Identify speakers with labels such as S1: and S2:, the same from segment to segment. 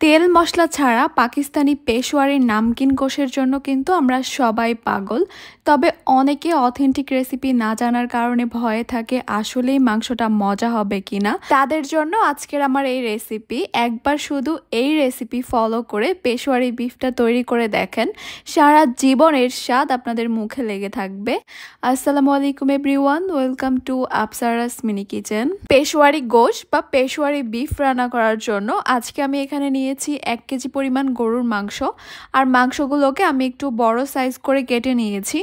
S1: তেল মশলা ছাড়া পাকিস্তানি পেশোয়ারি নামকিন গোশের জন্য কিন্তু আমরা সবাই পাগল। তবে অনেকে অথেন্টিক রেসিপি না জানার কারণে ভয়ে থাকে আসলেই মাংসটা মজা হবে কিনা। তাদের জন্য আজকের আমার এই রেসিপি। একবার শুধু এই রেসিপি ফলো করে পেশোয়ারি বিফটা তৈরি করে দেখেন, সারা জীবনের স্বাদ আপনাদের মুখে লেগে থাকবে। আসসালামু আলাইকুম everyone, welcome to Apsara's mini kitchen. Peshawari গোশ বা পেশোয়ারি বিফ রান্না করার জন্য আজকে আমি এখানে নিয়েছি 1 কেজি পরিমাণ গরুর মাংস। আর মাংসগুলোকে আমি একটু বড় সাইজ করে কেটে নিয়েছি।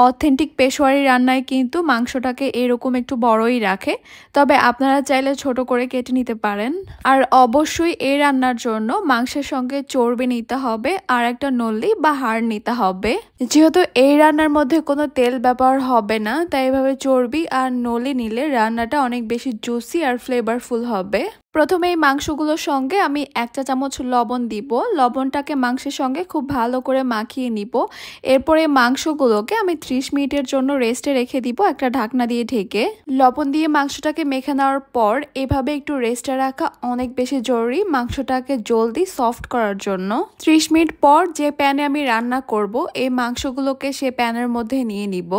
S1: অথেন্টিক পেশোয়ারি রান্নায় কিন্তু মাংসটাকে এরকম একটু বড়ই রাখে, তবে আপনারা চাইলে ছোট করে কেটে নিতে পারেন। আর অবশ্যই এই রান্নার জন্য মাংসের সঙ্গে চর্বি নিতে হবে আর একটা নল্লি বা হাড় নিতে হবে। যেহেতু এই রান্নার মধ্যে কোনো তেল ব্যবহার হবে না, তাই এভাবে চর্বি আর নলি নিলে রান্নাটা অনেক বেশি জুসি আর ফ্লেভারফুল হবে। প্রথমে এই মাংসগুলোর সঙ্গে আমি 1 চা চামচ লবণ দিব। লবণটাকে মাংসের সঙ্গে খুব ভালো করে মাখিয়ে নিব। এরপরে মাংসগুলোকে আমি 30 মিনিটের জন্য রেস্টে রেখে দিব একটা ঢাকনা দিয়ে ঢেকে। লবণ দিয়ে মাংসটাকে মেখে নেওয়ার পর এভাবে একটু রেস্টে রাখা অনেক বেশি জরুরি মাংসটাকে জলদি সফট করার জন্য। 30 মিনিট পর যে প্যানে আমি রান্না করব এই মাংসগুলোকে সে প্যানের মধ্যে নিয়ে নিব।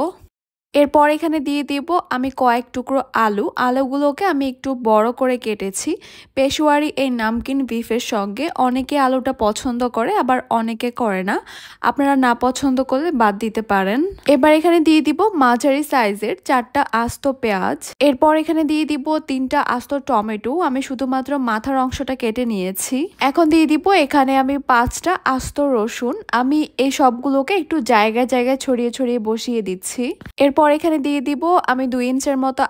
S1: এরপর এখানে দিয়ে দিব আমি কয়েক টুকরো আলুগুলোকে আমি একটু বড় করে কেটেছি। পেশোয়ারি এই নামকিন বিফের সঙ্গে অনেকে আলুটা পছন্দ করে, আবার অনেকে করে না। আপনারা না পছন্দ করলে বাদ দিতে পারেন। এবার এখানে দিয়ে দিব মাঝারি সাইজের 4টা আস্ত পেঁয়াজ। এরপর এখানে দিয়ে দিব 3টা আস্ত টমেটো, আমি শুধুমাত্র মাথার অংশটা কেটে নিয়েছি। এখন দিয়ে দিব এখানে আমি 5টা আস্ত রসুন। আমি এই সবগুলোকে একটু জায়গায় জায়গায় ছড়িয়ে ছড়িয়ে বসিয়ে দিচ্ছি। এরপর এখানে দিয়ে দিব আমি 2 ইঞ্চের মতো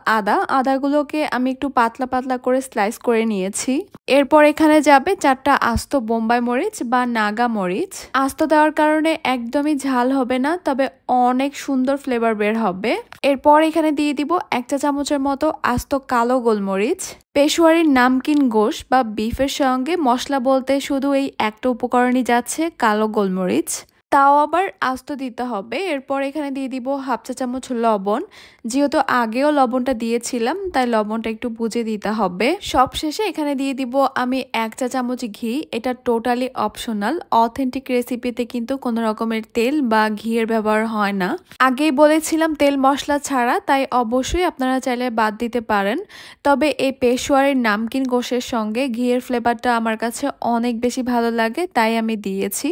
S1: আদাগুলোকে আমি একটু পাতলা পাতলা করে স্লাইস করে নিয়েছি। এরপর এখানে যাবে 4টা আস্ত বোম্বাই মরিচ বা নাগা মরিচ। আস্ত দেওয়ার কারণে একদমই ঝাল হবে না, তবে অনেক সুন্দর ফ্লেভার বের হবে। এরপর এখানে দিয়ে দিব 1 চা চামচের মতো আস্ত কালো গোলমরিচ। পেশোয়ারির নামকিন গোশ বা বিফের সঙ্গে মশলা বলতে শুধু এই একটা উপকরণই যাচ্ছে, কালো গোলমরিচ, তাও আবার আস্ত দিতে হবে। এরপর এখানে দিয়ে দিব 1/2 চা চামচ লবণ। যেহেতু আগেও লবণটা দিয়েছিলাম তাই লবণটা একটু বুঝে দিতে হবে। সবশেষে এখানে দিয়ে দিব আমি 1 চা চামচ ঘি। এটা টোটালি অপশনাল। অথেন্টিক রেসিপিতে কিন্তু কোনো রকমের তেল বা ঘিয়ের ব্যবহার হয় না। আগেই বলেছিলাম তেল মশলা ছাড়া, তাই অবশ্যই আপনারা চাইলে বাদ দিতে পারেন। তবে এই পেশোয়ারির নামকিন গোশের সঙ্গে ঘিয়ের ফ্লেভারটা আমার কাছে অনেক বেশি ভালো লাগে, তাই আমি দিয়েছি।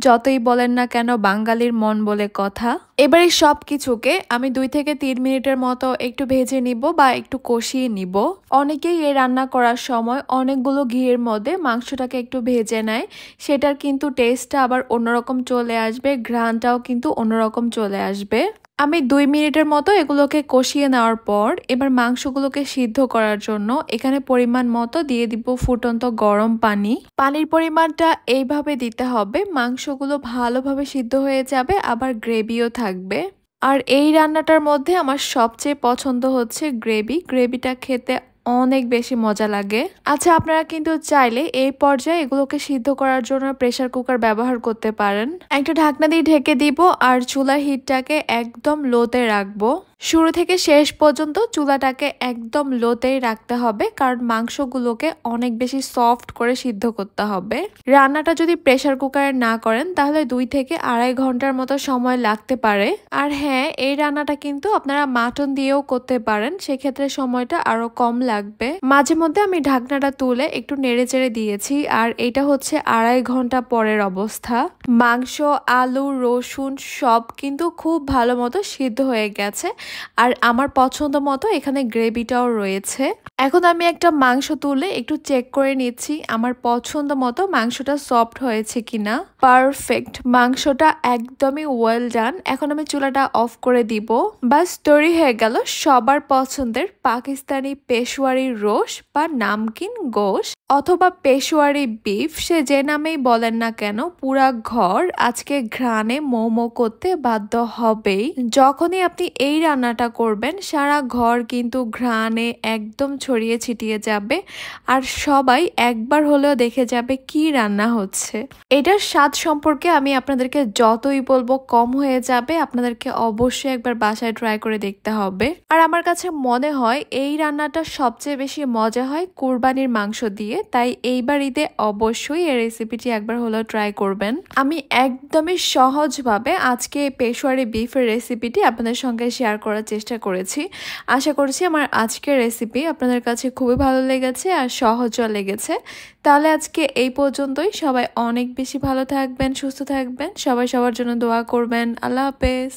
S1: যতই বলেন না কেন বাঙালির মন বলে কথা। এবার এই সব কিছুকে আমি 2 থেকে 3 মিনিটের মতো একটু ভেজে নিব বা একটু কষিয়ে নিব। অনেকেই এই রান্না করার সময় অনেকগুলো ঘিয়ের মধ্যে মাংসটাকে একটু ভেজে নেয়, সেটার কিন্তু টেস্টটা আবার অন্যরকম চলে আসবে, ঘ্রাণটাও কিন্তু অন্যরকম চলে আসবে। আমি 2 মিনিটের মতো এগুলোকে কষিয়ে নেওয়ার পর এবার মাংসগুলোকে সিদ্ধ করার জন্য এখানে পরিমাণ মতো দিয়ে দিব ফুটন্ত গরম পানি। পানির পরিমাণটা এইভাবে দিতে হবে, মাংসগুলো ভালোভাবে সিদ্ধ হয়ে যাবে, আবার গ্রেভিও থাকবে। আর এই রান্নাটার মধ্যে আমার সবচেয়ে পছন্দ হচ্ছে গ্রেভিটা খেতে অনেক বেশি মজা লাগে। আচ্ছা, আপনারা কিন্তু চাইলে এই পর্যায়ে এগুলোকে সিদ্ধ করার জন্য প্রেসার কুকার ব্যবহার করতে পারেন। একটা ঢাকনা দিয়ে ঢেকে দিব আর চুলার হিটটাকে একদম লোতে রাখবো। শুরু থেকে শেষ পর্যন্ত চুলাটাকে একদম লোতেই রাখতে হবে, কারণ মাংসগুলোকে অনেক বেশি সফট করে সিদ্ধ করতে হবে। রান্নাটা যদি প্রেসার কুকারে না করেন তাহলে 2 থেকে 2.5 ঘন্টার মতো সময় লাগতে পারে। আর হ্যাঁ, এই রান্নাটা কিন্তু আপনারা মাটন দিয়েও করতে পারেন, সেক্ষেত্রে সময়টা আরো কম লাগবে। মাঝে মধ্যে আমি ঢাকনাটা তুলে একটু নেড়ে চেড়ে দিয়েছি। আর এটা হচ্ছে 2.5 ঘন্টা পরের অবস্থা। মাংস, আলু, রসুন সব কিন্তু খুব ভালো মতো সিদ্ধ হয়ে গেছে। আর আমার পছন্দ মতো এখানে গ্রেভিটাও রয়েছে। এখন আমি একটা মাংস তুলে একটু চেক করে নিচ্ছি আমার পছন্দ মতো মাংসটা সফট হয়েছে কিনা। পারফেক্ট, মাংসটা একদমই ওয়েল ডান। এখন আমি চুলাটা অফ করে দিব। বাস, তৈরি হয়ে গেল সবার পছন্দের পাকিস্তানি পেশোয়ারি রোশ বা নামকিন গোশ অথবা পেশোয়ারি বিফ। সে যে নামেই বলেন না কেন, পুরা ঘর আজকে ঘ্রাণে মোমো করতে বাধ্য হবেই। যখনই আপনি এই রান্নাটা করবেন সারা ঘর কিন্তু ঘ্রাণে একদম ছড়িয়ে ছিটিয়ে যাবে আর সবাই একবার হলেও দেখে যাবে কি রান্না হচ্ছে। এটার স্বাদ সম্পর্কে আমি আপনাদেরকে যতই বলবো কম হয়ে যাবে। আপনাদেরকে অবশ্যই একবার বাসায় ট্রাই করে দেখতে হবে। আর আমার কাছে মনে হয় এই রান্নাটা সবচেয়ে বেশি মজা হয় কুরবানির মাংস দিয়ে, তাই এইবার ঈদে অবশ্যই এই রেসিপিটি একবার হলেও ট্রাই করবেন। আমি একদমই সহজভাবে আজকে পেশোয়ারি বিফের রেসিপিটি আপনাদের সঙ্গে শেয়ার করার চেষ্টা করেছি। আশা করছি আমার আজকের রেসিপি আপনাদের কাছে খুবই ভালো লেগেছে আর সহজও লেগেছে। তাহলে আজকে এই পর্যন্তই। সবাই অনেক বেশি ভালো থাকবেন, সুস্থ থাকবেন, সবাই সবার জন্য দোয়া করবেন। আল্লাহ হাফেজ।